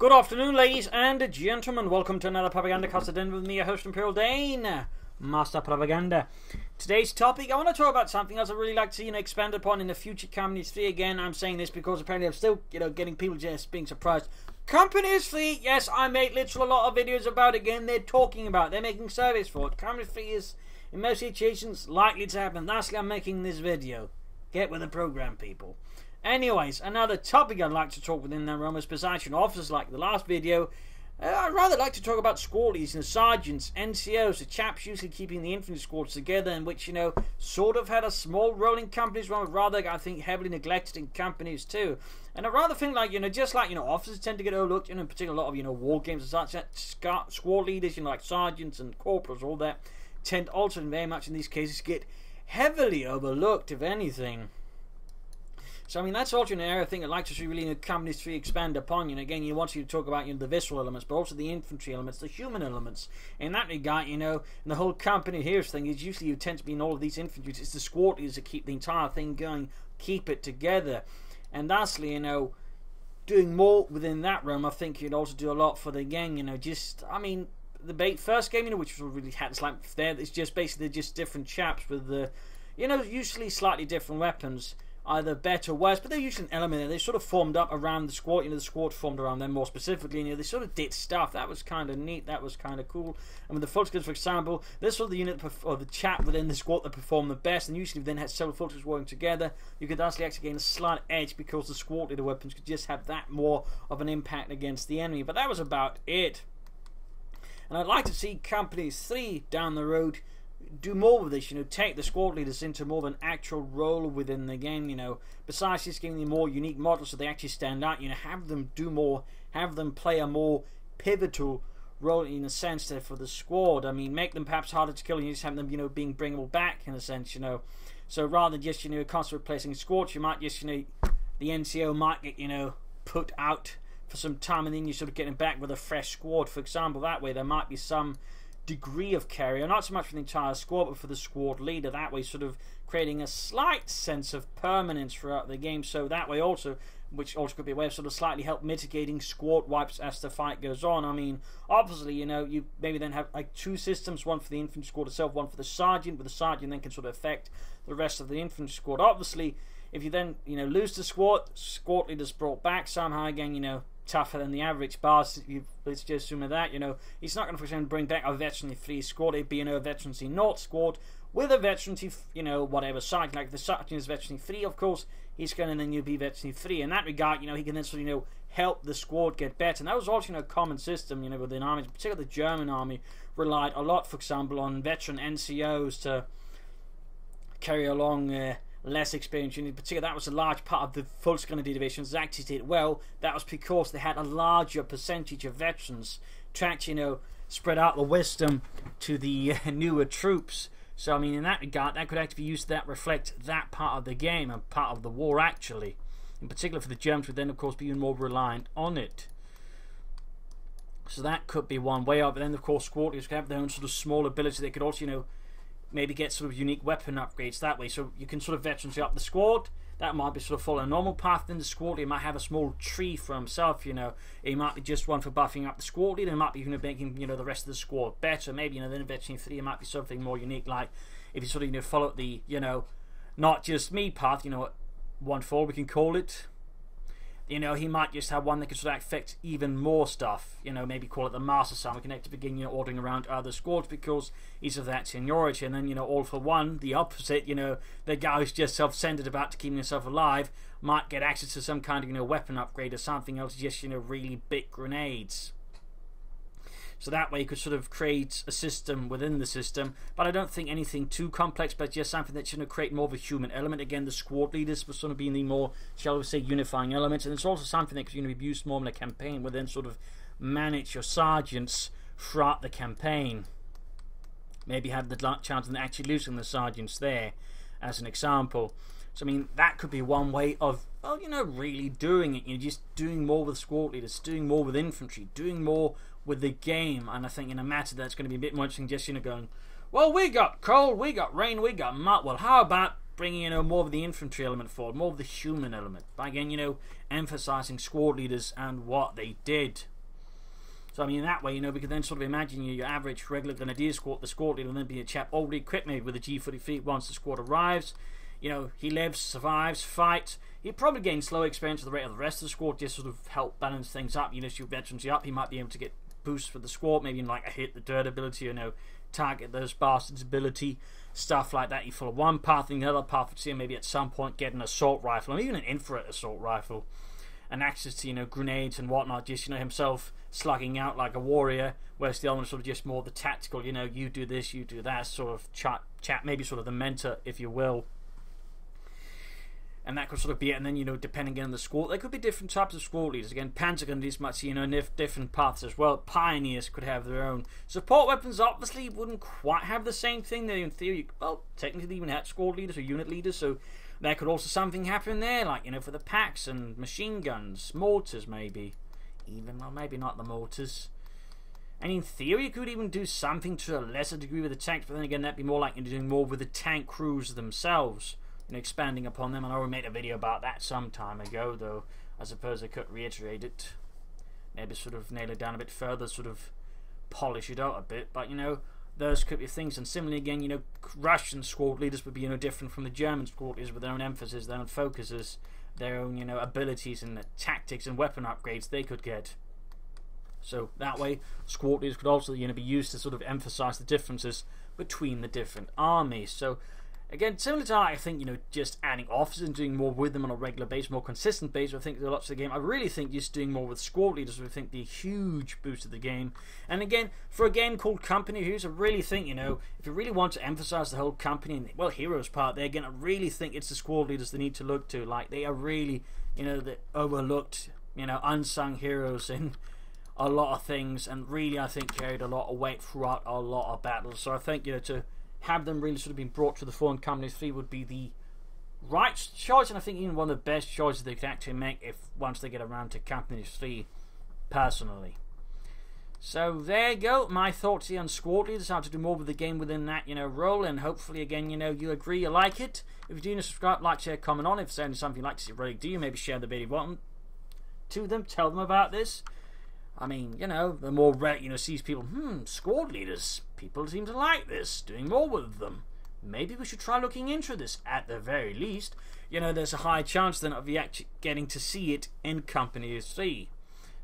Good afternoon, ladies and gentlemen. Welcome to another Propagandacast Addendum with me, your host, Imperial Dane, Master Propaganda. Today's topic, I want to talk about something else I'd really like to expand upon in the future. Companies 3, again, I'm saying this because apparently I'm still getting people just being surprised. Companies 3, yes, I made literally a lot of videos about it. Again, they're talking about it. They're making surveys for it. Companies 3 is, in most situations, likely to happen. That's why I'm making this video. Get with the program, people. Anyways, another topic I'd like to talk within that realm is besides officers like the last video. I'd rather like to talk about squad leaders and sergeants, NCOs, the chaps usually keeping the infantry squads together, and which, sort of had a small role in companies, rather, I think, heavily neglected in companies too. And I rather think, like, just like, officers tend to get overlooked, in particular a lot of, war games and such, squad leaders, like sergeants and corporals, all that, tend also very much in these cases get heavily overlooked, if anything. So, that's also an area I think I'd like to see really companies 3 expand upon. Again, you want to talk about the visceral elements, but also the infantry elements, the human elements. In that regard, and the whole company here's thing is usually you tend to be in all of these infantry. It's the squad leaders that keep the entire thing going, keep it together. And lastly, doing more within that realm, I think you'd also do a lot for the gang. The first game, which really had this like there, it's just basically just different chaps with the, usually slightly different weapons. Either better or worse, but they're usually an element there. They sort of formed up around the squad. The squad formed around them more specifically. They sort of did stuff. That was kind of neat. That was kind of cool. And with the Fulskins, for example, this was the unit or the chap within the squad that performed the best. And usually then had several Fulskins working together. You could actually gain a slight edge because the squad leader weapons could just have that more of an impact against the enemy. But that was about it. And I'd like to see companies 3 down the road do more with this, take the squad leaders into more of an actual role within the game, besides just giving them more unique models so they actually stand out, have them do more, have them play a more pivotal role in a sense there for the squad. Make them perhaps harder to kill and just have them, being bringable back in a sense, So rather than just, constantly replacing squads, you might just, the NCO might get, put out for some time and then you sort of get them back with a fresh squad, for example. That way there might be some degree of carrier, not so much for the entire squad but for the squad leader, that way sort of creating a slight sense of permanence throughout the game, so that way also, which also could be a way of sort of slightly help mitigating squad wipes as the fight goes on. Obviously, you maybe then have like 2 systems, one for the infantry squad itself, one for the sergeant, but the sergeant then can sort of affect the rest of the infantry squad. Obviously, if you then lose the squad leader's brought back somehow, again, tougher than the average boss. Let's just assume that he's not going to, for example, bring back a veterancy 3 squad. It'd be a veterancy 0 squad with a veterancy whatever sergeant. Like the sergeant is veterancy 3, of course, he's going to then be veterancy 3. In that regard, he can then sort of help the squad get better. And that was also a common system within armies, particularly the German army relied a lot, for example, on veteran NCOs to carry along less experienced unit. In particular, that was a large part of the Fulskins divisions that actually did well. That was because they had a larger percentage of veterans to actually, spread out the wisdom to the newer troops. So, in that regard, that could actually be used to reflect that part of the game and part of the war, actually. In particular for the Germans, would then, of course, be even more reliant on it. So that could be one way of it. Then, of course, squad leaders could have their own sort of small ability. They could also, maybe get sort of unique weapon upgrades that way, so you can sort of veterancy up the squad. That might be sort of follow a normal path in the squad. He might have a small tree for himself, He might be just one for buffing up the squad leader. It might be making the rest of the squad better. Maybe then in veterancy 3 it might be something more unique, like if you sort of follow the not just me path, 1-4 we can call it. He might just have one that can sort of affect even more stuff. Maybe call it the Master Sergeant. We can actually begin, ordering around other squads because he's of that seniority. And then, all for one, the opposite, the guy who's just self-centered about to keeping himself alive might get access to some kind of, weapon upgrade or something else, just, really big grenades. So that way you could sort of create a system within the system, but I don't think anything too complex, but just something that should create more of a human element. Again, the squad leaders will sort of be the more, shall we say, unifying elements, and it's also something that could be used more in a campaign, where then sort of manage your sergeants throughout the campaign. Maybe have the chance of actually losing the sergeants there, as an example. So that could be one way of, well, really doing it. Just doing more with squad leaders, doing more with infantry, doing more with the game. And I think in a matter that's going to be a bit more interesting, just going, well, we got cold, we got rain, we got mud. Well, how about bringing more of the infantry element forward, more of the human element, by again emphasizing squad leaders and what they did. So I mean, that way, you know, we can then sort of imagine your average regular grenadier squad, the squad leader, and then be a chap already equipped maybe with a G43 once the squad arrives. You know, he lives, survives, fights. He probably gains slow experience at the rate of the rest of the squad, just sort of help balance things up. You know, so your veterans up, he might be able to get boosts for the squad, maybe in like a hit the dirt ability, you know, target those bastards ability, stuff like that. You follow one path, and the other path would see him maybe at some point get an assault rifle, or even an infrared assault rifle, and access to, you know, grenades and whatnot, just, you know, himself slugging out like a warrior, whereas the other one is sort of just more the tactical, you know, you do this, you do that, sort of chat, maybe sort of the mentor, if you will. And that could sort of be it. And then, you know, depending on the squad, there could be different types of squad leaders. Again, Panzer Grenadiers might see, you know, different paths as well. Pioneers could have their own. Support weapons obviously wouldn't quite have the same thing. They, in theory, well, technically they even had squad leaders or unit leaders, so there could also something happen there, like, you know, for the packs and machine guns, mortars maybe. Even, well, maybe not the mortars. And in theory, you could even do something to a lesser degree with the tanks, but then again, that'd be more like you're doing more with the tank crews themselves. You know, expanding upon them. And I already made a video about that some time ago, though I suppose I could reiterate it, maybe sort of nail it down a bit further, sort of polish it out a bit. But, you know, those could be things. And similarly, again, you know, Russian squad leaders would be, you know, different from the German squad leaders, with their own emphasis, their own focuses, their own, you know, abilities and tactics and weapon upgrades they could get. So that way, squad leaders could also, you know, be used to sort of emphasize the differences between the different armies. So again, similar to that, I think, you know, just adding officers and doing more with them on a regular basis, more consistent basis, I think there are lots of the game. I really think just doing more with squad leaders would, I think, be a huge boost to the game. And again, for a game called Company Heroes, I really think, you know, if you really want to emphasize the whole company and, well, heroes part there, again, I really think it's the squad leaders they need to look to. Like, they are really, you know, the overlooked, you know, unsung heroes in a lot of things, and really, I think, carried a lot of weight throughout a lot of battles. So I think, you know, to have them really sort of been brought to the fore in Company 3 would be the right choice, and I think even one of the best choices they could actually make if once they get around to Company 3, personally. So there you go, my thoughts here on squad leaders, how to do more with the game within that, you know, role, and hopefully again, you know, you agree, you like it. If you do, subscribe, like, share, comment on. If there's only something you'd like to see, really do, maybe share the video button to them, tell them about this. I mean, you know, the more you know, sees people, squad leaders, people seem to like this, doing more with them. Maybe we should try looking into this at the very least. You know, there's a high chance then of you actually getting to see it in Company 3.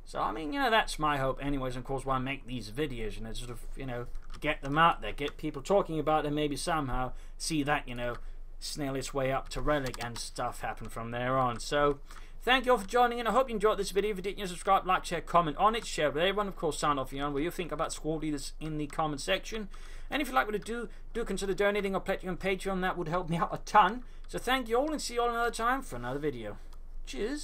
So, I mean, you know, that's my hope anyways, and of course why I make these videos, you know, sort of, you know, get them out there, get people talking about it, maybe somehow see that, you know, snail its way up to Relic and stuff happen from there on. So, thank you all for joining in. I hope you enjoyed this video. If you did, you know, subscribe, like, share, comment on it, share with everyone. Of course, sound off your own what you think about squad leaders in the comment section. And if you'd like me to do consider donating or pledging on Patreon. That would help me out a ton. So thank you all, and see you all another time for another video. Cheers.